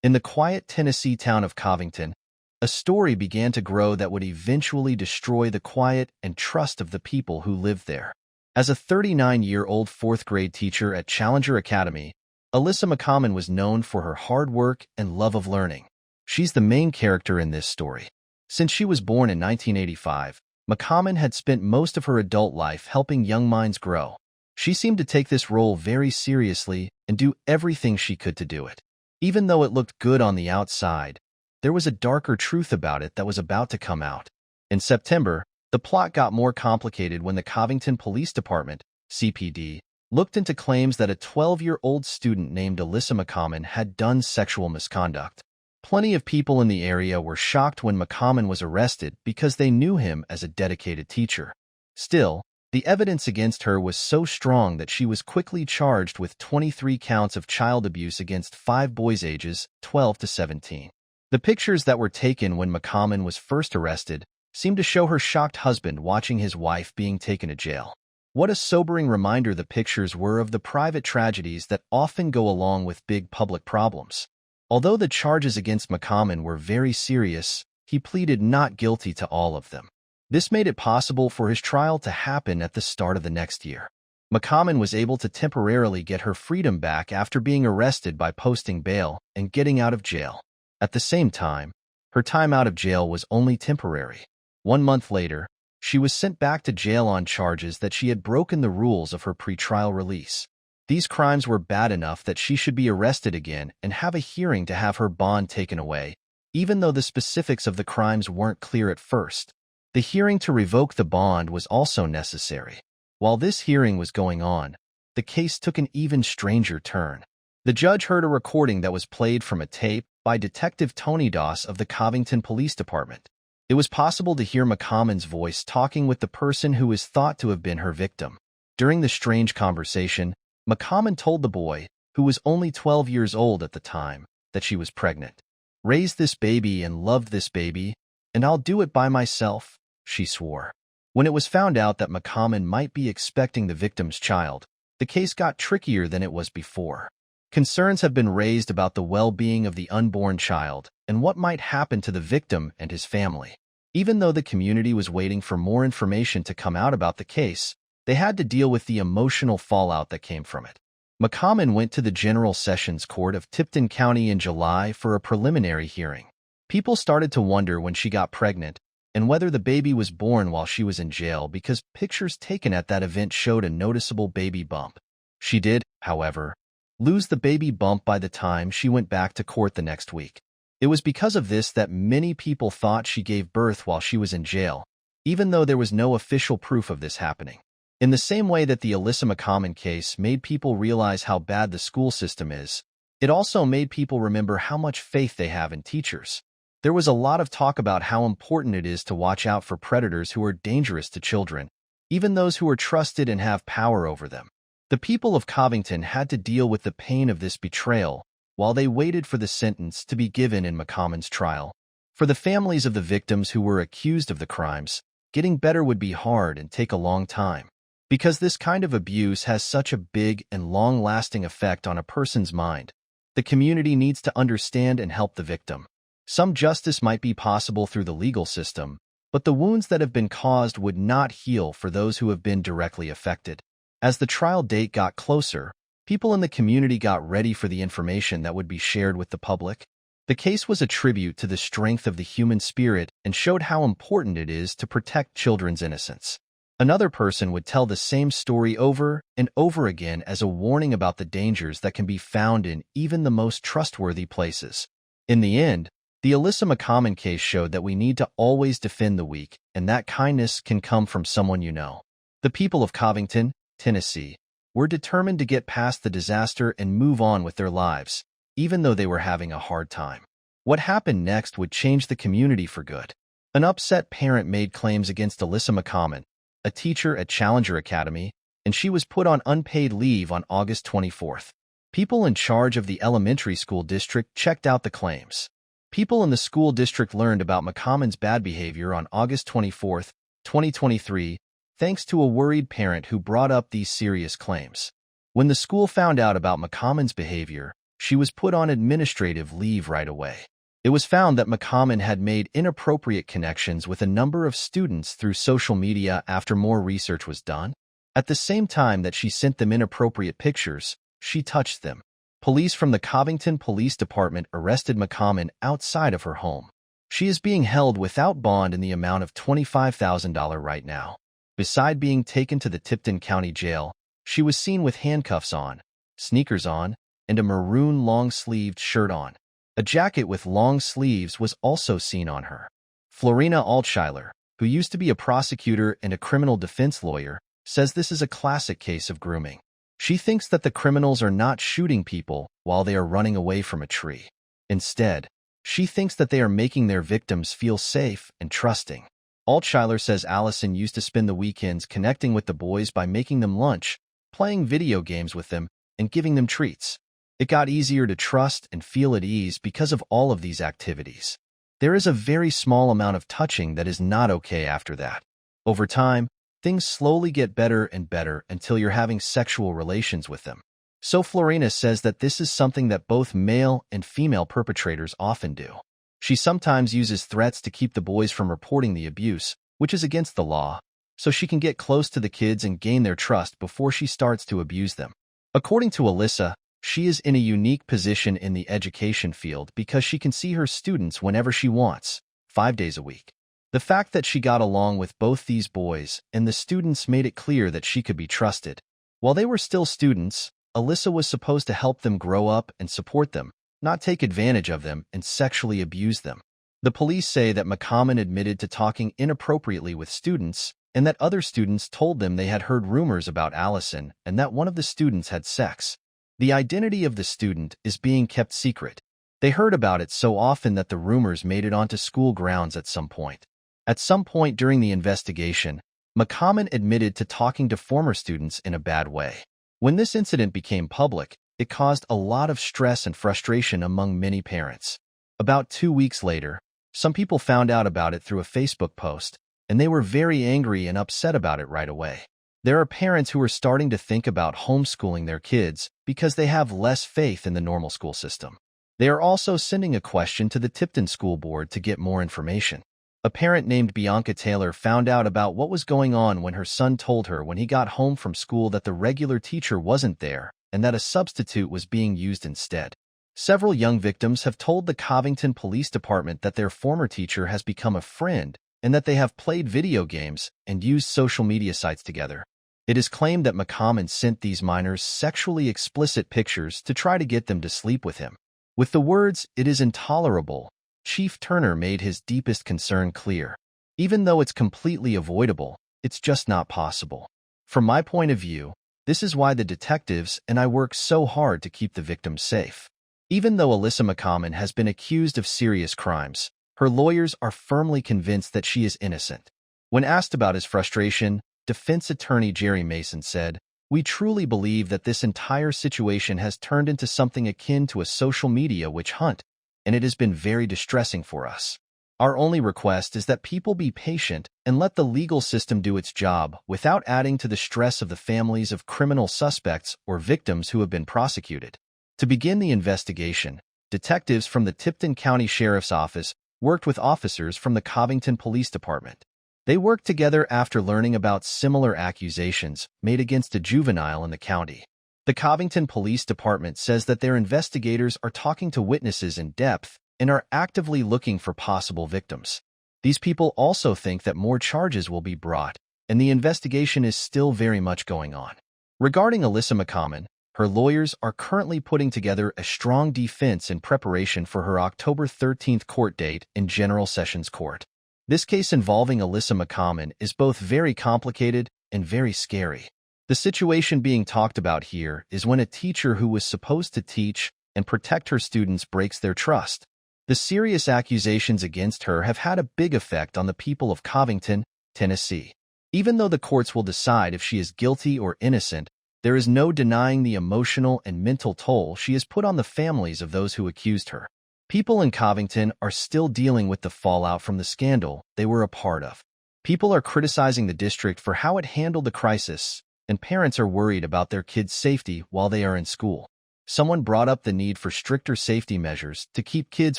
In the quiet Tennessee town of Covington, a story began to grow that would eventually destroy the quiet and trust of the people who lived there. As a 39-year-old fourth-grade teacher at Challenger Academy, Alissa McCommon was known for her hard work and love of learning. She's the main character in this story. Since she was born in 1985, McCommon had spent most of her adult life helping young minds grow. She seemed to take this role very seriously and do everything she could to do it. Even though it looked good on the outside, there was a darker truth about it that was about to come out. In September, the plot got more complicated when the Covington Police Department, CPD, looked into claims that a 12-year-old student named Alissa McCommon had done sexual misconduct. Plenty of people in the area were shocked when McCommon was arrested because they knew him as a dedicated teacher. Still, the evidence against her was so strong that she was quickly charged with 23 counts of child abuse against 5 boys ages 12 to 17. The pictures that were taken when McCommon was first arrested seemed to show her shocked husband watching his wife being taken to jail. What a sobering reminder the pictures were of the private tragedies that often go along with big public problems. Although the charges against McCommon were very serious, he pleaded not guilty to all of them. This made it possible for his trial to happen at the start of the next year. McCommon was able to temporarily get her freedom back after being arrested by posting bail and getting out of jail. At the same time, her time out of jail was only temporary. 1 month later, she was sent back to jail on charges that she had broken the rules of her pretrial release. These crimes were bad enough that she should be arrested again and have a hearing to have her bond taken away, even though the specifics of the crimes weren't clear at first. The hearing to revoke the bond was also necessary. While this hearing was going on, the case took an even stranger turn. The judge heard a recording that was played from a tape by Detective Tony Doss of the Covington Police Department. It was possible to hear McCommon's voice talking with the person who is thought to have been her victim. During the strange conversation, McCommon told the boy, who was only 12 years old at the time, that she was pregnant. "Raise this baby and love this baby, and I'll do it by myself," she swore. When it was found out that McCommon might be expecting the victim's child, the case got trickier than it was before. Concerns have been raised about the well-being of the unborn child and what might happen to the victim and his family. Even though the community was waiting for more information to come out about the case, they had to deal with the emotional fallout that came from it. McCommon went to the General Sessions Court of Tipton County in July for a preliminary hearing. People started to wonder when she got pregnant and whether the baby was born while she was in jail because pictures taken at that event showed a noticeable baby bump. She did, however, lose the baby bump by the time she went back to court the next week. It was because of this that many people thought she gave birth while she was in jail, even though there was no official proof of this happening. In the same way that the Alissa McCommon case made people realize how bad the school system is, it also made people remember how much faith they have in teachers. There was a lot of talk about how important it is to watch out for predators who are dangerous to children, even those who are trusted and have power over them. The people of Covington had to deal with the pain of this betrayal while they waited for the sentence to be given in McCommon's trial. For the families of the victims who were accused of the crimes, getting better would be hard and take a long time. Because this kind of abuse has such a big and long-lasting effect on a person's mind, the community needs to understand and help the victim. Some justice might be possible through the legal system, but the wounds that have been caused would not heal for those who have been directly affected. As the trial date got closer, people in the community got ready for the information that would be shared with the public. The case was a tribute to the strength of the human spirit and showed how important it is to protect children's innocence. Another person would tell the same story over and over again as a warning about the dangers that can be found in even the most trustworthy places. In the end, the Alissa McCommon case showed that we need to always defend the weak, and that kindness can come from someone you know. The people of Covington, Tennessee, were determined to get past the disaster and move on with their lives, even though they were having a hard time. What happened next would change the community for good. An upset parent made claims against Alissa McCommon, a teacher at Challenger Academy, and she was put on unpaid leave on August 24th. People in charge of the elementary school district checked out the claims. People in the school district learned about McCommon's bad behavior on August 24th, 2023, thanks to a worried parent who brought up these serious claims. When the school found out about McCommon's behavior, she was put on administrative leave right away. It was found that McCommon had made inappropriate connections with a number of students through social media after more research was done. At the same time that she sent them inappropriate pictures, she touched them. Police from the Covington Police Department arrested McCommon outside of her home. She is being held without bond in the amount of $25,000 right now. Beside being taken to the Tipton County Jail, she was seen with handcuffs on, sneakers on, and a maroon long-sleeved shirt on. A jacket with long sleeves was also seen on her. Florina Altschuyler, who used to be a prosecutor and a criminal defense lawyer, says this is a classic case of grooming. She thinks that the criminals are not shooting people while they are running away from a tree. Instead, she thinks that they are making their victims feel safe and trusting. Altschuyler says Allison used to spend the weekends connecting with the boys by making them lunch, playing video games with them, and giving them treats. It got easier to trust and feel at ease because of all of these activities. There is a very small amount of touching that is not okay after that. Over time, things slowly get better and better until you're having sexual relations with them. So Florina says that this is something that both male and female perpetrators often do. She sometimes uses threats to keep the boys from reporting the abuse, which is against the law, so she can get close to the kids and gain their trust before she starts to abuse them. According to Alissa, she is in a unique position in the education field because she can see her students whenever she wants, 5 days a week. The fact that she got along with both these boys and the students made it clear that she could be trusted. While they were still students, Alissa was supposed to help them grow up and support them, not take advantage of them and sexually abuse them. The police say that McCommon admitted to talking inappropriately with students and that other students told them they had heard rumors about Allison and that one of the students had sex. The identity of the student is being kept secret. They heard about it so often that the rumors made it onto school grounds at some point. At some point during the investigation, McCommon admitted to talking to former students in a bad way. When this incident became public, it caused a lot of stress and frustration among many parents. About 2 weeks later, some people found out about it through a Facebook post, and they were very angry and upset about it right away. There are parents who are starting to think about homeschooling their kids because they have less faith in the normal school system. They are also sending a question to the Tipton School Board to get more information. A parent named Bianca Taylor found out about what was going on when her son told her when he got home from school that the regular teacher wasn't there and that a substitute was being used instead. Several young victims have told the Covington Police Department that their former teacher has become a friend and that they have played video games and used social media sites together. It is claimed that McCommon sent these minors sexually explicit pictures to try to get them to sleep with him. With the words, "It is intolerable," Chief Turner made his deepest concern clear. Even though it's completely avoidable, it's just not possible. From my point of view, this is why the detectives and I work so hard to keep the victims safe. Even though Alissa McCommon has been accused of serious crimes, her lawyers are firmly convinced that she is innocent. When asked about his frustration, defense attorney Jerry Mason said, "We truly believe that this entire situation has turned into something akin to a social media witch hunt, and it has been very distressing for us. Our only request is that people be patient and let the legal system do its job without adding to the stress of the families of criminal suspects or victims who have been prosecuted." To begin the investigation, detectives from the Tipton County Sheriff's Office worked with officers from the Covington Police Department. They worked together after learning about similar accusations made against a juvenile in the county. The Covington Police Department says that their investigators are talking to witnesses in depth and are actively looking for possible victims. These people also think that more charges will be brought, and the investigation is still very much going on. Regarding Alissa McCommon, her lawyers are currently putting together a strong defense in preparation for her October 13th court date in General Sessions Court. This case involving Alissa McCommon is both very complicated and very scary. The situation being talked about here is when a teacher who was supposed to teach and protect her students breaks their trust. The serious accusations against her have had a big effect on the people of Covington, Tennessee. Even though the courts will decide if she is guilty or innocent, there is no denying the emotional and mental toll she has put on the families of those who accused her. People in Covington are still dealing with the fallout from the scandal they were a part of. People are criticizing the district for how it handled the crisis, and parents are worried about their kids' safety while they are in school. Someone brought up the need for stricter safety measures to keep kids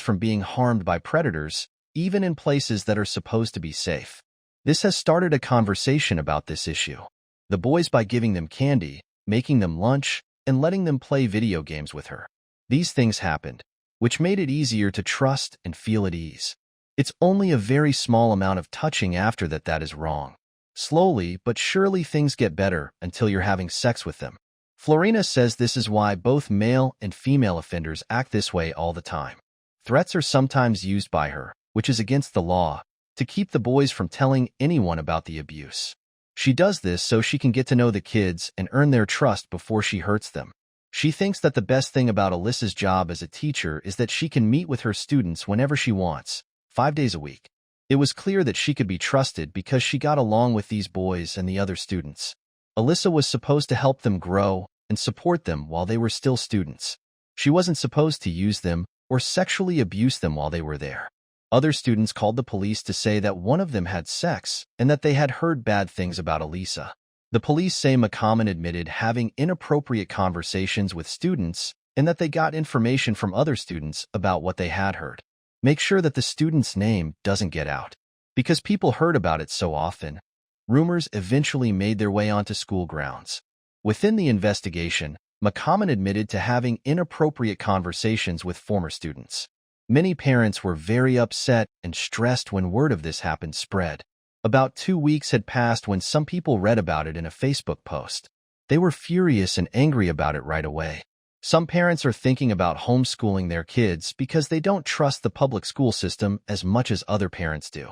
from being harmed by predators, even in places that are supposed to be safe. This has started a conversation about this issue. The boys by giving them candy, making them lunch, and letting them play video games with her. These things happened, which made it easier to trust and feel at ease. It's only a very small amount of touching after that is wrong. Slowly but surely things get better until you're having sex with them. Florina says this is why both male and female offenders act this way all the time. Threats are sometimes used by her, which is against the law, to keep the boys from telling anyone about the abuse. She does this so she can get to know the kids and earn their trust before she hurts them. She thinks that the best thing about Alissa's job as a teacher is that she can meet with her students whenever she wants, 5 days a week. It was clear that she could be trusted because she got along with these boys and the other students. Alissa was supposed to help them grow and support them while they were still students. She wasn't supposed to use them or sexually abuse them while they were there. Other students called the police to say that one of them had sex and that they had heard bad things about Alissa. The police say McCommon admitted having inappropriate conversations with students and that they got information from other students about what they had heard. Make sure that the student's name doesn't get out. Because people heard about it so often, rumors eventually made their way onto school grounds. Within the investigation, McCommon admitted to having inappropriate conversations with former students. Many parents were very upset and stressed when word of this happened spread. About 2 weeks had passed when some people read about it in a Facebook post. They were furious and angry about it right away. Some parents are thinking about homeschooling their kids because they don't trust the public school system as much as other parents do.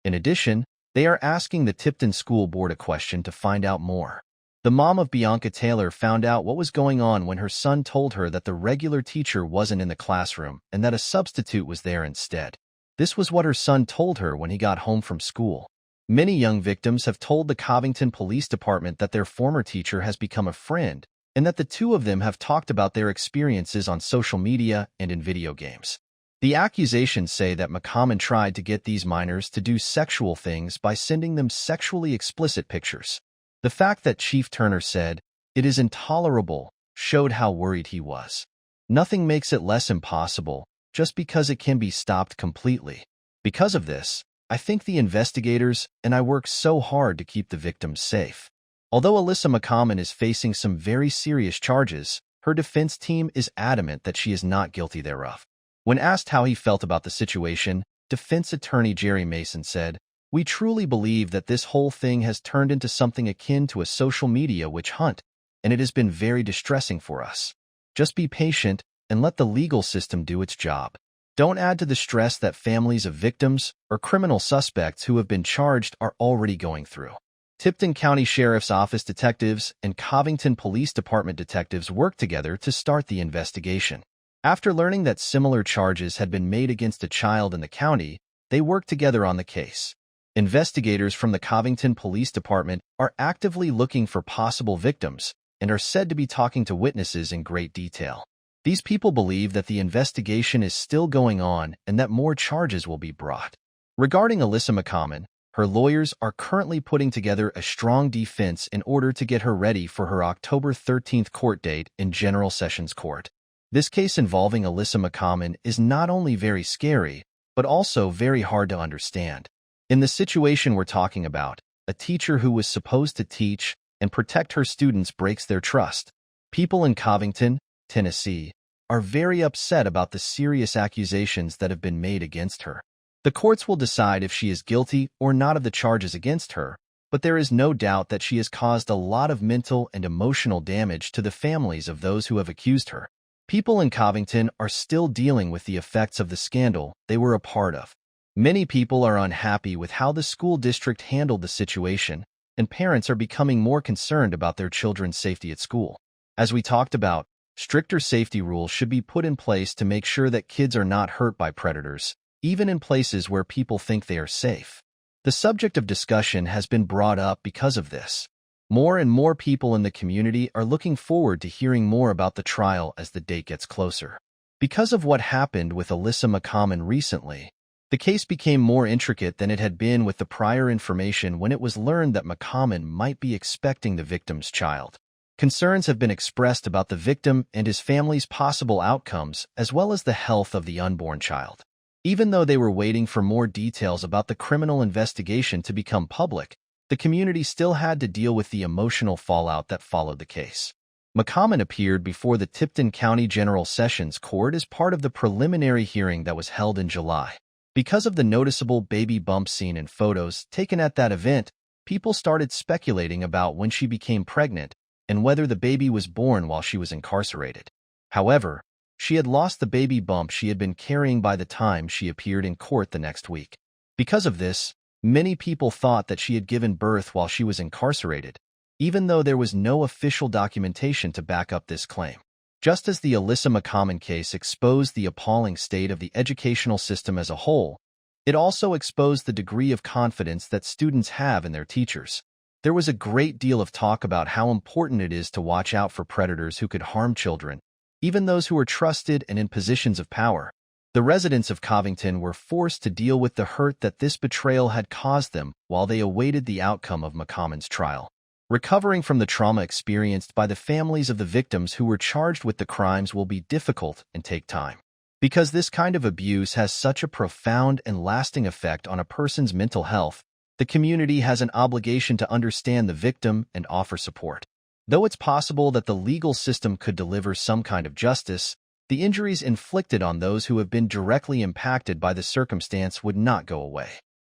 In addition, they are asking the Tipton School Board a question to find out more. The mom of Bianca Taylor found out what was going on when her son told her that the regular teacher wasn't in the classroom and that a substitute was there instead. This was what her son told her when he got home from school. Many young victims have told the Covington Police Department that their former teacher has become a friend and that the two of them have talked about their experiences on social media and in video games. The accusations say that McCommon tried to get these minors to do sexual things by sending them sexually explicit pictures. The fact that Chief Turner said, "It is intolerable," showed how worried he was. Nothing makes it less impossible, just because it can be stopped completely. Because of this, I think the investigators and I work so hard to keep the victims safe. Although Alissa McCommon is facing some very serious charges, her defense team is adamant that she is not guilty thereof. When asked how he felt about the situation, defense attorney Jerry Mason said, "We truly believe that this whole thing has turned into something akin to a social media witch hunt, and it has been very distressing for us. Just be patient and let the legal system do its job. Don't add to the stress that families of victims or criminal suspects who have been charged are already going through." Tipton County Sheriff's Office detectives and Covington Police Department detectives worked together to start the investigation. After learning that similar charges had been made against a child in the county, they worked together on the case. Investigators from the Covington Police Department are actively looking for possible victims and are said to be talking to witnesses in great detail. These people believe that the investigation is still going on and that more charges will be brought. Regarding Alissa McCommon, her lawyers are currently putting together a strong defense in order to get her ready for her October 13th court date in General Sessions Court. This case involving Alissa McCommon is not only very scary, but also very hard to understand. In the situation we're talking about, a teacher who was supposed to teach and protect her students breaks their trust. People in Covington, Tennessee, are very upset about the serious accusations that have been made against her. The courts will decide if she is guilty or not of the charges against her, but there is no doubt that she has caused a lot of mental and emotional damage to the families of those who have accused her. People in Covington are still dealing with the effects of the scandal they were a part of. Many people are unhappy with how the school district handled the situation, and parents are becoming more concerned about their children's safety at school. As we talked about, stricter safety rules should be put in place to make sure that kids are not hurt by predators, even in places where people think they are safe. The subject of discussion has been brought up because of this. More and more people in the community are looking forward to hearing more about the trial as the date gets closer. Because of what happened with Alissa McCommon recently, the case became more intricate than it had been with the prior information when it was learned that McCommon might be expecting the victim's child. Concerns have been expressed about the victim and his family's possible outcomes, as well as the health of the unborn child. Even though they were waiting for more details about the criminal investigation to become public, the community still had to deal with the emotional fallout that followed the case. McCommon appeared before the Tipton County General Sessions Court as part of the preliminary hearing that was held in July. Because of the noticeable baby bump seen in photos taken at that event, people started speculating about when she became pregnant and whether the baby was born while she was incarcerated. However, she had lost the baby bump she had been carrying by the time she appeared in court the next week. Because of this, many people thought that she had given birth while she was incarcerated, even though there was no official documentation to back up this claim. Just as the Alissa McCommon case exposed the appalling state of the educational system as a whole, it also exposed the degree of confidence that students have in their teachers. There was a great deal of talk about how important it is to watch out for predators who could harm children, even those who are trusted and in positions of power. The residents of Covington were forced to deal with the hurt that this betrayal had caused them while they awaited the outcome of McCommon's trial. Recovering from the trauma experienced by the families of the victims who were charged with the crimes will be difficult and take time. Because this kind of abuse has such a profound and lasting effect on a person's mental health, the community has an obligation to understand the victim and offer support. Though it's possible that the legal system could deliver some kind of justice, the injuries inflicted on those who have been directly impacted by the circumstance would not go away.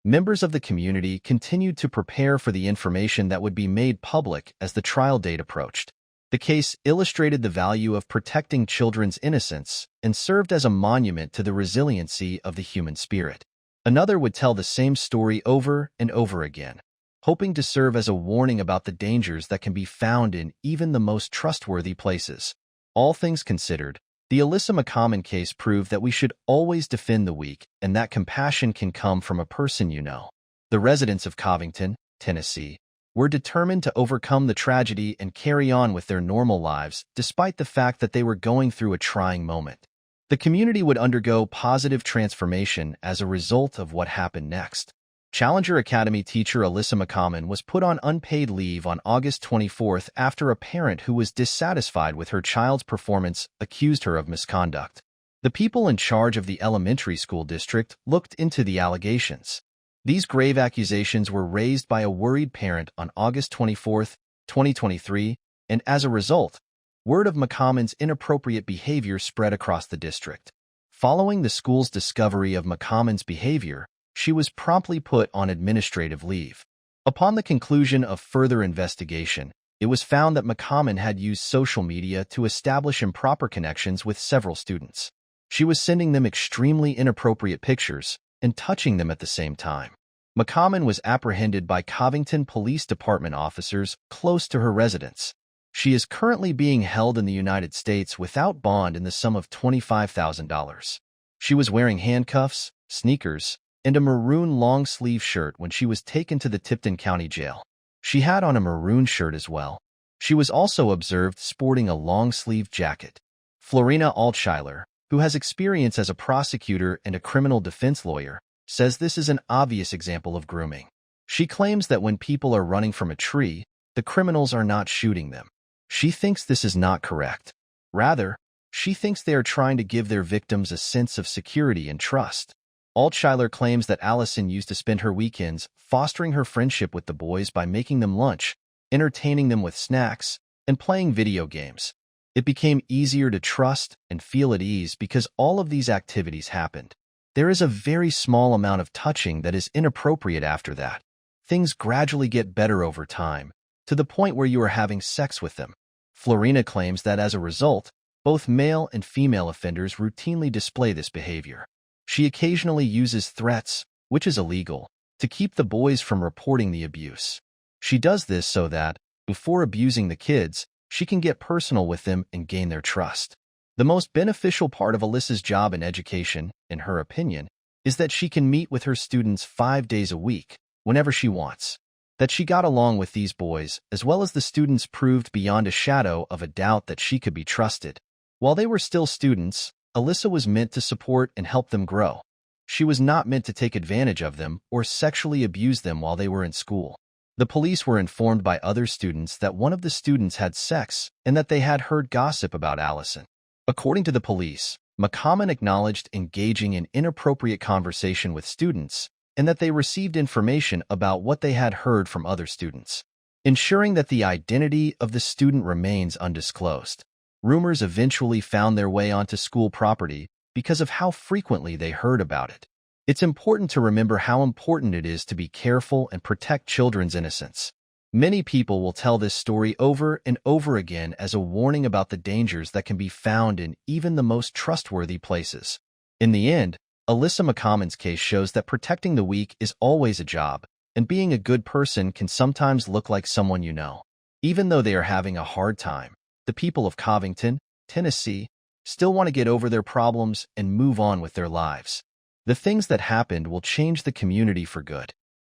Members of the community continued to prepare for the information that would be made public as the trial date approached. The case illustrated the value of protecting children's innocence and served as a monument to the resiliency of the human spirit. Another would tell the same story over and over again, hoping to serve as a warning about the dangers that can be found in even the most trustworthy places. All things considered, the Alissa McCommon case proved that we should always defend the weak and that compassion can come from a person you know. The residents of Covington, Tennessee, were determined to overcome the tragedy and carry on with their normal lives despite the fact that they were going through a trying moment. The community would undergo positive transformation as a result of what happened next. Challenger Academy teacher Alissa McCommon was put on unpaid leave on August 24th after a parent who was dissatisfied with her child's performance accused her of misconduct. The people in charge of the elementary school district looked into the allegations. These grave accusations were raised by a worried parent on August 24th, 2023, and as a result, word of McCommon's inappropriate behavior spread across the district. Following the school's discovery of McCommon's behavior, she was promptly put on administrative leave. Upon the conclusion of further investigation, it was found that McCommon had used social media to establish improper connections with several students. She was sending them extremely inappropriate pictures and touching them at the same time. McCommon was apprehended by Covington Police Department officers close to her residence. She is currently being held in the United States without bond in the sum of $25,000. She was wearing handcuffs, sneakers, and a maroon long-sleeve shirt when she was taken to the Tipton County Jail. She had on a maroon shirt as well. She was also observed sporting a long-sleeved jacket. Florina Altschuyler, who has experience as a prosecutor and a criminal defense lawyer, says this is an obvious example of grooming. She claims that when people are running from a tree, the criminals are not shooting them. She thinks this is not correct. Rather, she thinks they are trying to give their victims a sense of security and trust. Altschuyler claims that Allison used to spend her weekends fostering her friendship with the boys by making them lunch, entertaining them with snacks, and playing video games. It became easier to trust and feel at ease because all of these activities happened. There is a very small amount of touching that is inappropriate after that. Things gradually get better over time, to the point where you are having sex with them. Florina claims that as a result, both male and female offenders routinely display this behavior. She occasionally uses threats, which is illegal, to keep the boys from reporting the abuse. She does this so that, before abusing the kids, she can get personal with them and gain their trust. The most beneficial part of Alissa's job in education, in her opinion, is that she can meet with her students 5 days a week, whenever she wants. That she got along with these boys, as well as the students, proved beyond a shadow of a doubt that she could be trusted. While they were still students, Alissa was meant to support and help them grow. She was not meant to take advantage of them or sexually abuse them while they were in school. The police were informed by other students that one of the students had sex and that they had heard gossip about Allison. According to the police, McCommon acknowledged engaging in inappropriate conversation with students and that they received information about what they had heard from other students, ensuring that the identity of the student remains undisclosed. Rumors eventually found their way onto school property because of how frequently they heard about it. It's important to remember how important it is to be careful and protect children's innocence. Many people will tell this story over and over again as a warning about the dangers that can be found in even the most trustworthy places. In the end, Alissa McCommon's case shows that protecting the weak is always a job, and being a good person can sometimes look like someone you know. Even though they are having a hard time, the people of Covington, Tennessee, still want to get over their problems and move on with their lives. The things that happened will change the community for good.